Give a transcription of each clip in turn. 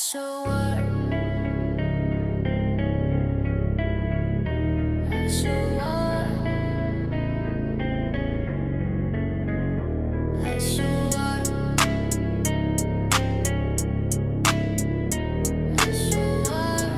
So what? So what? So what? So what?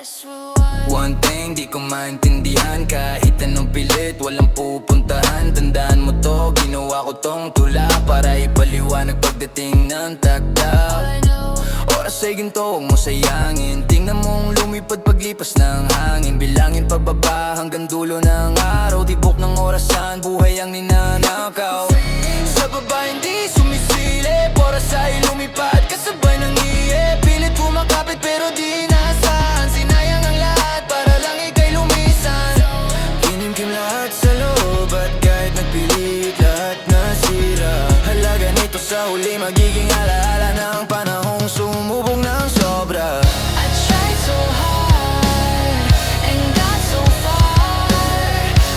So what? One thing di ko maintindihan, kahit anong pilit walang pupuntahan. Tandaan mo to, ginawa ko tong tula para ipaliwanag pagdating ng takdak. I know. Oras ay ginto, huwag mo sayangin. Tingnan mong lumipad paglipas ng hangin. Bilangin pagbaba hanggang dulo ng araw. Tibok ng orasan, buhay ang ninanakaw. Sa baba hindi sumisilip, oras ay lumipad kasabay ng iip. Pilit kumakapit pero di nasaan. Sinayang ang lahat para lang ika'y lumisan. Kinimkim lahat sa loob at kahit nagpilit lahat nasira. Halaga nito sa huli magiging alaala ng panahong sumubong ng sobra. I tried so hard and got so far,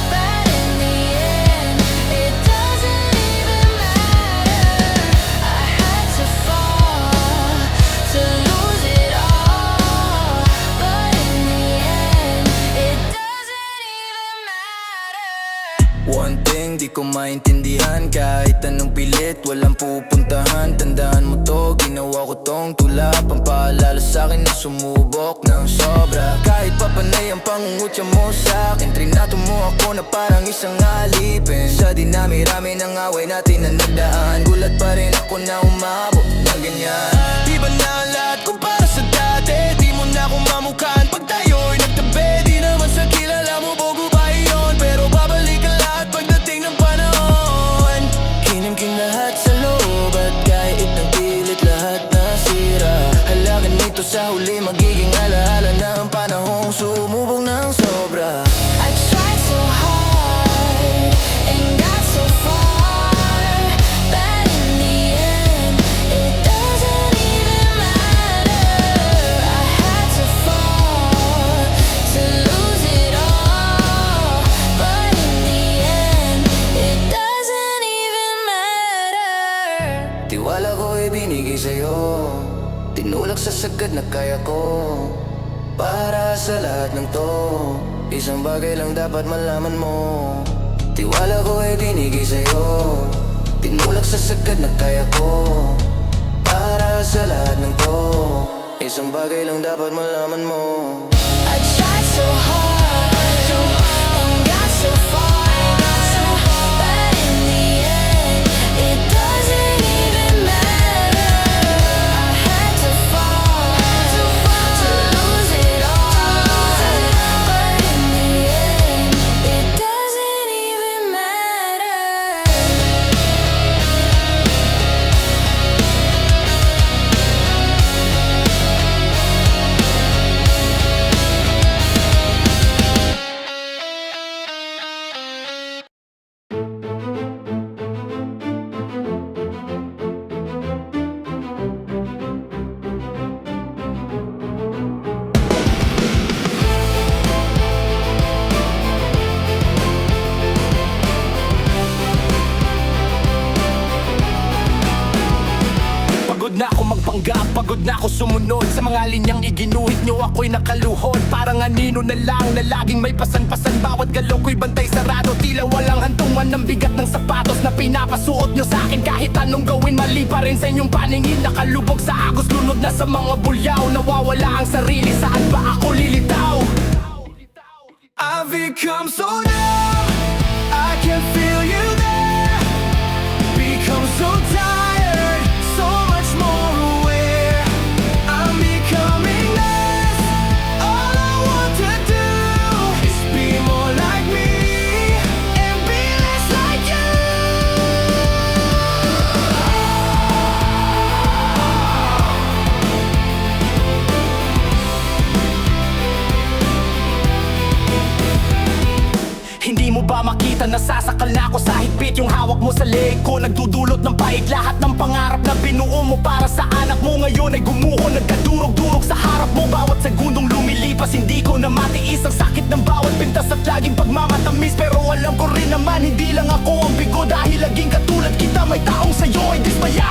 but in the end, it doesn't even matter. I had to fall to lose it all, but in the end, it doesn't even matter. One thing di ko maintindihan, kahit anong pilit walang pupuntahan. Tandaan mo to, ginawa ko tong tula, pampaalala sa'kin na sumubok ng sobra. Kahit papanay ang pangungutya mo sa'kin, trinato mo ako na parang isang alipin. Sa dinami-rami ng away natin na nagdaan, gulat pa rin ako na umabot na ganyan. Iba na ang lahat kumpara sa dati, di mo na ako mamukhaan pag tayo'y nagtabi. Di naman sa kilala mo, bogo ba yun? Pero babalik ang lahat pagdating ng panahon. Kinimkim lahat sa loob at kahit ng pilit lahat nasira. Halaga nito sa huli magiging alaala ng panahong sumubong ng sobra. I tried so hard and got so far, but in the end, it doesn't even matter. I had to fall to lose it all, but in the end, it doesn't even matter. Tiwala ko ibinigay sa'yo, tinulak sa sagad na kaya ko. Para sa lahat ng to, isang bagay lang dapat malaman mo. Tiwala ko ibinigay sa'yo, tinulak sa sagad na kaya ko. Para sa lahat ng to, isang bagay lang dapat malaman mo. I tried so hard and got so far, but in the end, it doesn't even matter. I had to fall to lose it all, but in the end, it doesn't even matter. Pagod na ako magpanggap, pagod na ako sumunod sa mga linyang iginuhit nyo, ako'y nakaluhod. Parang anino na lang na laging may pasan-pasan. Bawat galaw ko'y bantay sarado, tila walang hantungan ng bigat ng sapatos na pinapasuot nyo sa'kin. Kahit anong gawin, mali pa rin sa inyong paningin. Nakalubog sa agos, lunod na sa mga bulyaw. Nawawala ang sarili, saan ba ako lilitaw? I've become so numb, I can feel you there. Become so tired, so much more aware. I'm becoming less. All I want to do is be more like me and be less like you. Hindi mo ba makita nasasakal na ako sa higpit? Yung hawak mo sa leeg ko nagdudulot ng paig. Lahat ng pangarap na binuo mo para sa anak mo ngayon ay gumuho, nagkadurog-durog sa harap mo. Bawat segundong lumilipas hindi ko na matiis ang sakit ng bawat pintas at laging pagmamatamis. Pero alam ko rin naman hindi lang ako ang bigo, dahil laging katulad kita may taong sa'yo ay dismaya.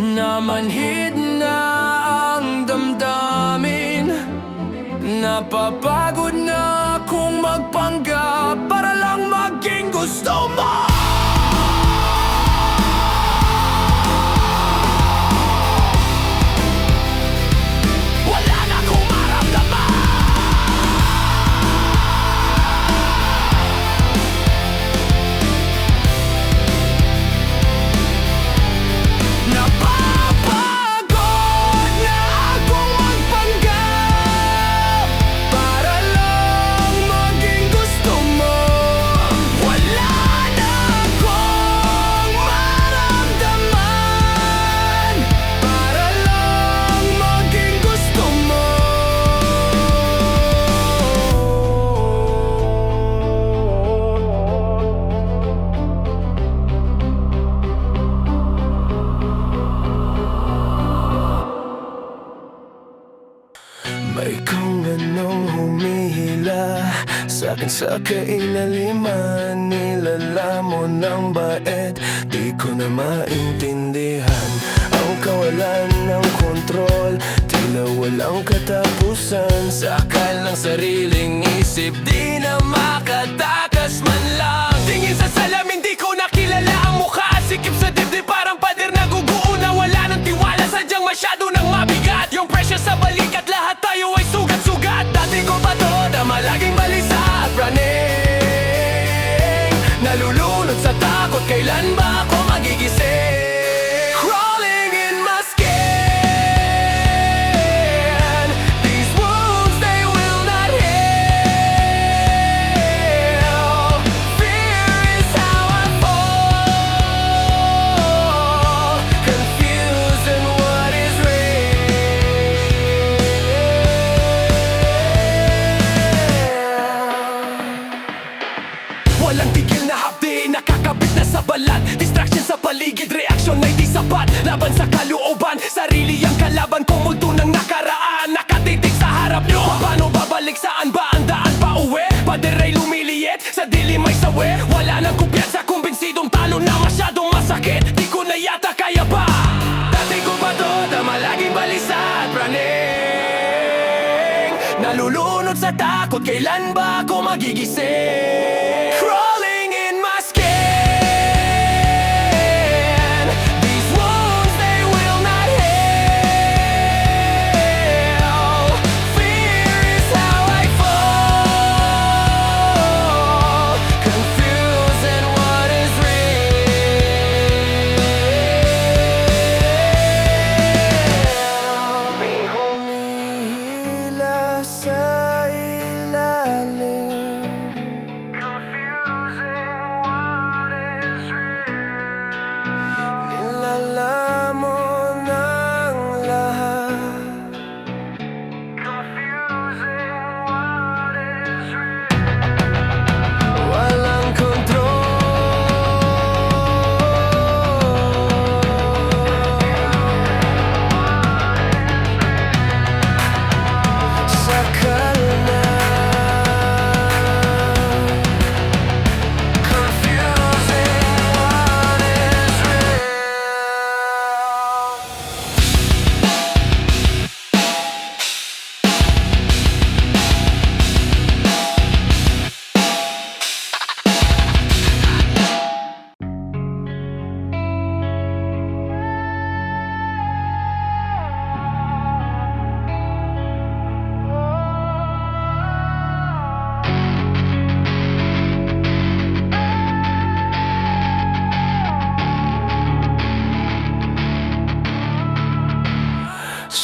Namanhid na ang damdamin, napapagod na akong magpanggap para lang maging gusto mo. Wala na akong maramdaman. Napapagod na akong magpanggap para lang maging gusto mo. Wala na akong maramdaman para lang maging gusto mo. May kung anong humihila sa'kin sa kailaliman, nilalamon ng bait, di ko na maintindihan ang kawalan ng kontrol, tila walang katapusan sa akal ng sariling isip, di na makatakas man lang. Tingin sa salamin, di ko nakilala ang mukha, sikip sa dibdib parang pader na guguo na wala ng tiwala, sadyang masyado nang mabigat yung pressure sa balikat, lahat tayo ay sugat-sugat. Dati ko pa to na malaging balisa at praning, nalulunod sa takot, kailan ba ako magigising? Crawling in my skin, these wounds they will not heal. Fear is how I fall, confused in what is real. Walang tigil na hapdi, nakakabit na sa balat, distraction sa paligid, reaksyon ay di sapat, laban sa kalooban, sarili ang kalaban, kumulto ng nakaraan, nakatitig sa harap nyo. Paano babalik, saan ba ang daan pa uwi? Pader ay lumiliit, sa dilim ay sawi, wala nang kumpiyansa, kumbinsidong talo na masyadong masakit, di ko na yata kaya pa. Dati ko pa to na malaging balisa at praning, nalulunod sa takot, kailan ba ako magigising? Crawling in my skin, these wounds they will not heal. Fear is how I fall, confused in what is real. May humihila sa ilalim, nilalamon ang lahat, walang kontrol sa kalma. Confusing what is real.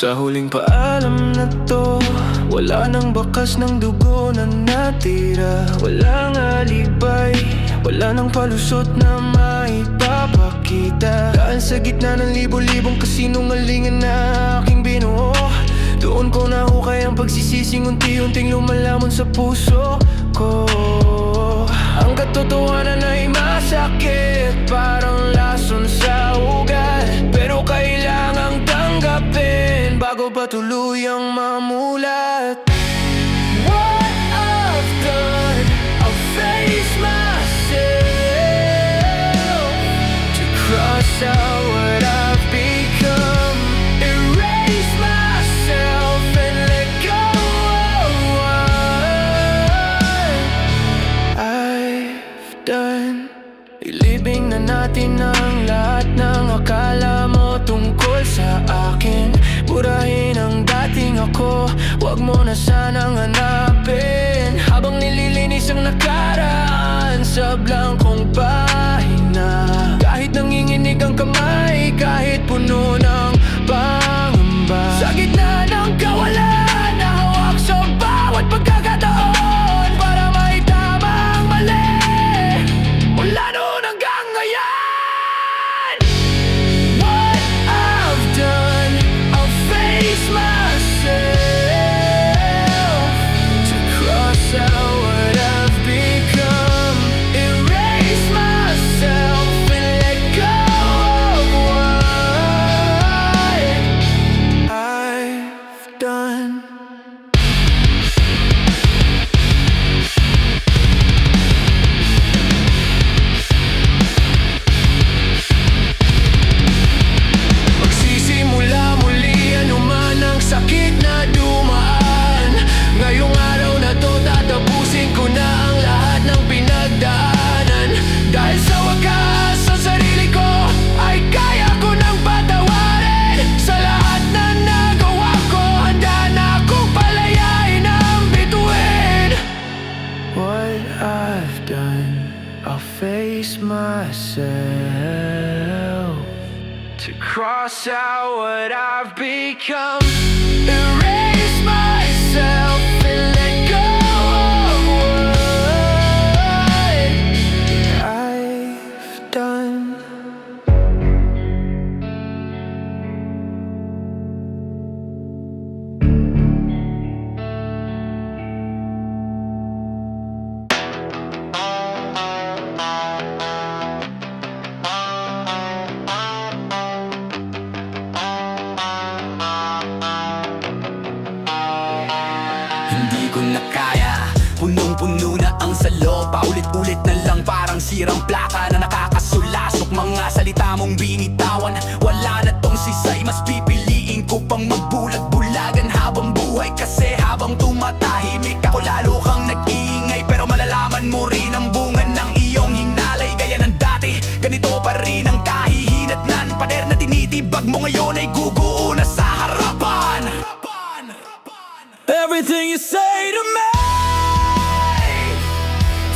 Sa huling paalam na to, wala nang bakas ng dugo na natira, walang alibay, wala nang palusot na maipapakita. Dahil sa gitna ng libo-libong kasinungalingan na aking binuo, doon ko nahukay ang pagsisising unti-unting lumalamon sa puso ko. Ang katotohanan ay masakit, parang lason sa ugat, pero kailangang tanggapin bago pa tuluyang mamulat. What I've done, I'll face myself to cross out what I've become. na sanang hanapin habang nililinis ang nakaraan sa blankong pahina. Kahit nanginginig ang kamay, kahit puno ng pangamba, sa gitna ng kawalan, nahawak sa bawat pagkakataon para maitama ang mali mula noon hanggang ngayon. What I've done, I'll face myself to cross out what I've become, erase myself and let go of what I've done. Magsisimula muli anuman ang sakit na dumaan. Ngayong araw na to tatapusin ko na ang lahat ng pinagdaanan. Dahil sa wakas sa sarili ko ay kaya ko nang patawarin. Sa lahat na nagawa ko, handa na akong palayain ang bituin. What I've done, I'll face myself to cross out what I've become, erase myself and let go of what I've done. Hindi ko na kaya, punong-puno na ang salo. Paulit-ulit na lang parang sirang plaka na nakakasulasok. Mga salita mong binitawan, wala na tong sisay. Mas pipiliin ko pang magbulag-bulagan habang buhay. Kasi habang tumatahimik ako lalo kang nag-iingay. Pero malalaman mo rin ang bunga ng iyong hinalay. Gaya ng dati, ganito pa rin ang kahihinatnan. Pader na tinitibag mo ngayon ay guguo na sa harapan. Everything you say to me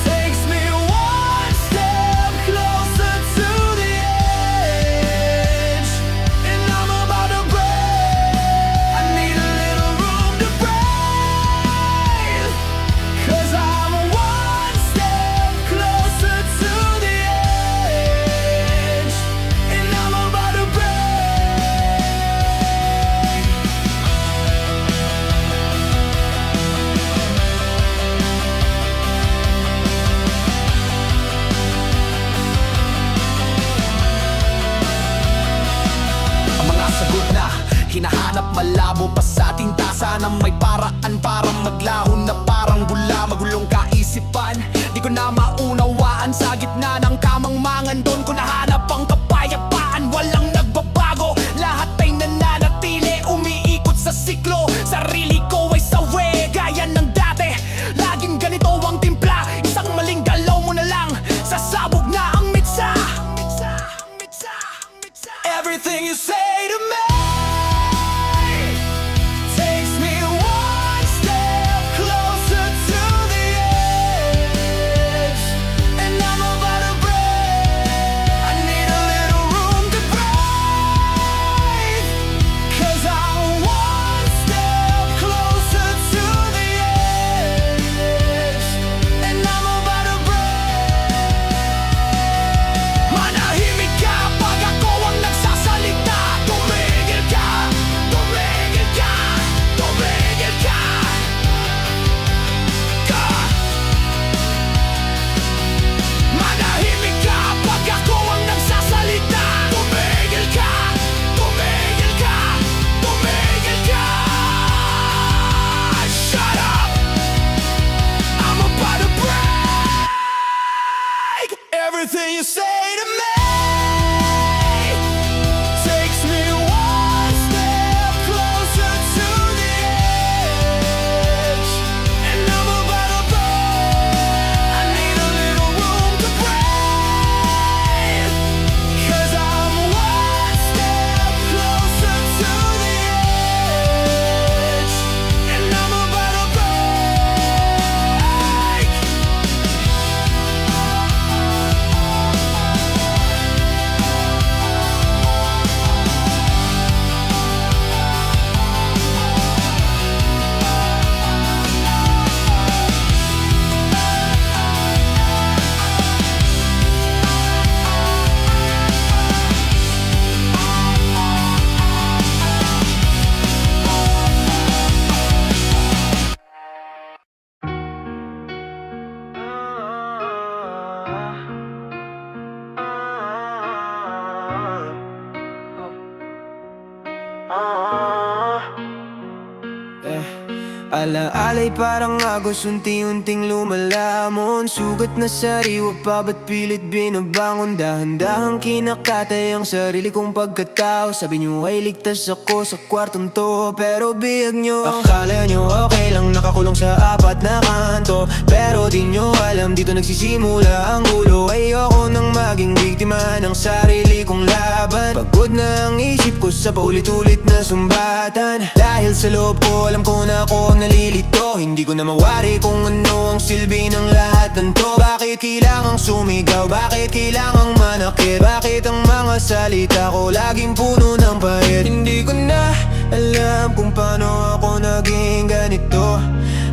takes me one step closer to the edge, and I'm about to break. I need a little room to breathe, 'cause I'm one step closer to the edge, and I'm about to break. Sagot na hinahanap malabo pa sa tinta. Sana may paraan para maglaho na parang bula. Magulong kaisipan, di ko na maunawaan. Sa gitna ng kamangmangan, doon ko nahanap ang kapayapaan. Walang nagbabago, lahat ay nananatili. Umiikot sa siklo, sarili ko ay sawi. Gaya ng dati, laging ganito ang timpla. Isang maling galaw mo na lang, sasabog na ang mitsa. Everything you say to me takes me one step closer to the edge, and I'm about to break. I need a little room to breathe, 'cause I'm one step closer to the edge, and I'm about to break. Manahimik ka pag ako ang nagsasalita. alaala'y parang agos, unti-unting lumalamon. Sugat na sariwa pa, ba't pilit binabangon? Dahan-dahang kinakatay ang sarili kong pagkatao. Sabi nyo ay ligtas ako sa kwartong to, pero bihag nyo. Akala nyo okay lang nakakulong sa apat na kanto, pero di nyo alam dito nagsisimula ang gulo. Ayoko nang maging biktima ng sarili kong laban. Pagod na ang isip ko sa paulit-ulit na sumbatan. Dahil sa loob ko alam ko na ako nalilito. Hindi ko na mawari kung ano ang silbi ng lahat ng to. Bakit kailangang sumigaw? Bakit kailangang manakit? Bakit ang mga salita ko laging puno ng pahit? Hindi ko na alam kung paano ako naging ganito.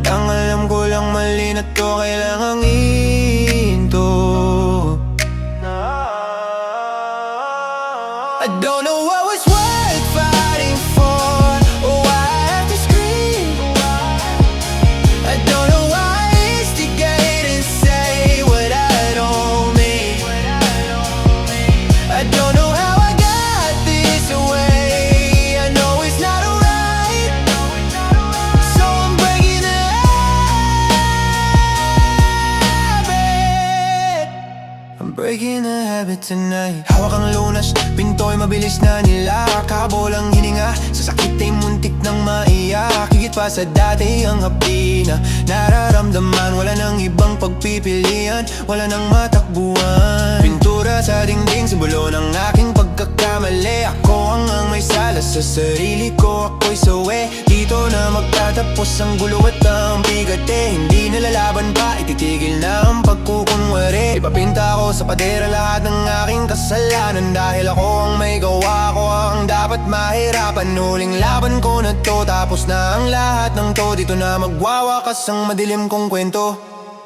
Ang alam ko lang mali na to, kailangang ihinto. I don't know what was worth fighting for, or why I have to scream. I don't know why I instigate and say what I don't mean. I don't know how I got this way. I know it's not alright, so I'm breaking the habit. I'm breaking the habit tonight. Hawak ang lunas, pinto'y mabilis na nilak. Kabolang hininga, sa sakit ay muntik nang maiyak. Higit pa sa dati ang hapdi na nararamdaman. Wala nang ibang pagpipilian, wala nang matakbuhan. Pintura sa dingding, simbolo ng aking pagkakamali. Ako ang may sala sa sarili ko, ako'y sawi. Dito na magtatapos ang gulo at ang bigat eh. Hindi nalalaban pa, ititigil na ang pagkukunwari. Ipapinta ko sa padera lahat ng aking kasalanan. Dahil ako ang may gawa, ako ang dapat mahirapan. Huling laban ko na to, tapos na ang lahat ng to. Dito na magwawakas ang madilim kong kwento.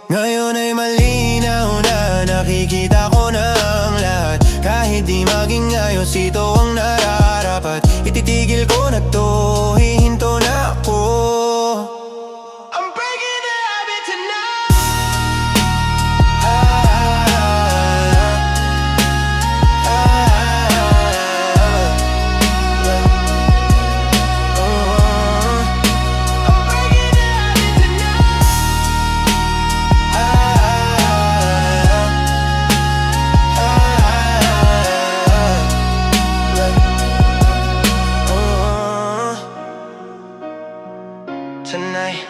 Ngayon ay malinaw na, nakikita ko na ang lahat. Kahit di maging ayos, ito ang nararapat. Ititigil ko na to, hihinto na ako. I'm breaking the habit tonight. Tonight.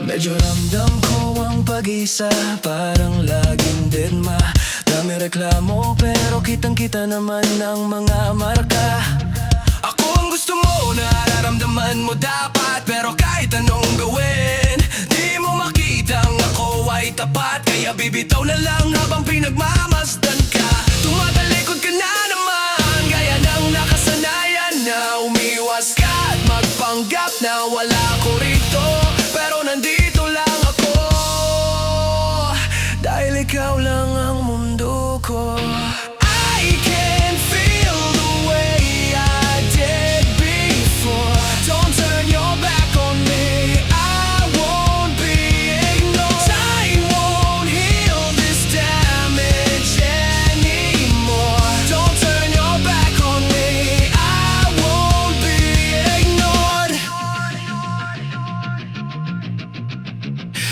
Medyo ramdam ko ang pag-isa, parang laging deadma. Dami reklamo pero kitang-kita naman ang mga marka. Ako ang gusto mo, nararamdaman mo dapat. Pero kahit anong gawin, di mo makitang ako ay tapat. Kaya bibitaw na lang habang pinagmamasdan ka. Tumatalikod ka na naman, gaya ng nakasanayan na umiwas ka at magpanggap na wala ko rito. Pero nandito lang ako, dahil ikaw lang ang mundo ko. I can feel the way I did before. Don't turn your back on me, I won't be ignored. Time won't heal this damage anymore. Don't turn your back on me, I won't be ignored.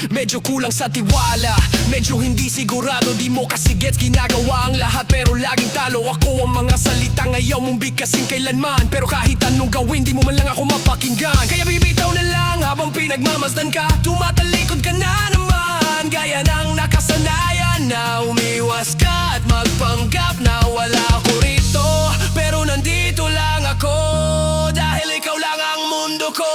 Medyo kulang sa tiwala, medyo hindi sigurado. Di mo kasi gets, ginagawa ang lahat pero laging talo. Ako ang mga salita ngayon mong bigkasin kailanman. Pero kahit anong gawin, di mo man lang ako mapakinggan. Kaya bibitaw na lang habang pinagmamasdan ka. Tumatalikod ka na naman, gaya ng nakasanayan na umiwas ka at magpanggap na wala ko rito. Pero nandito lang ako, dahil ikaw lang ang mundo ko.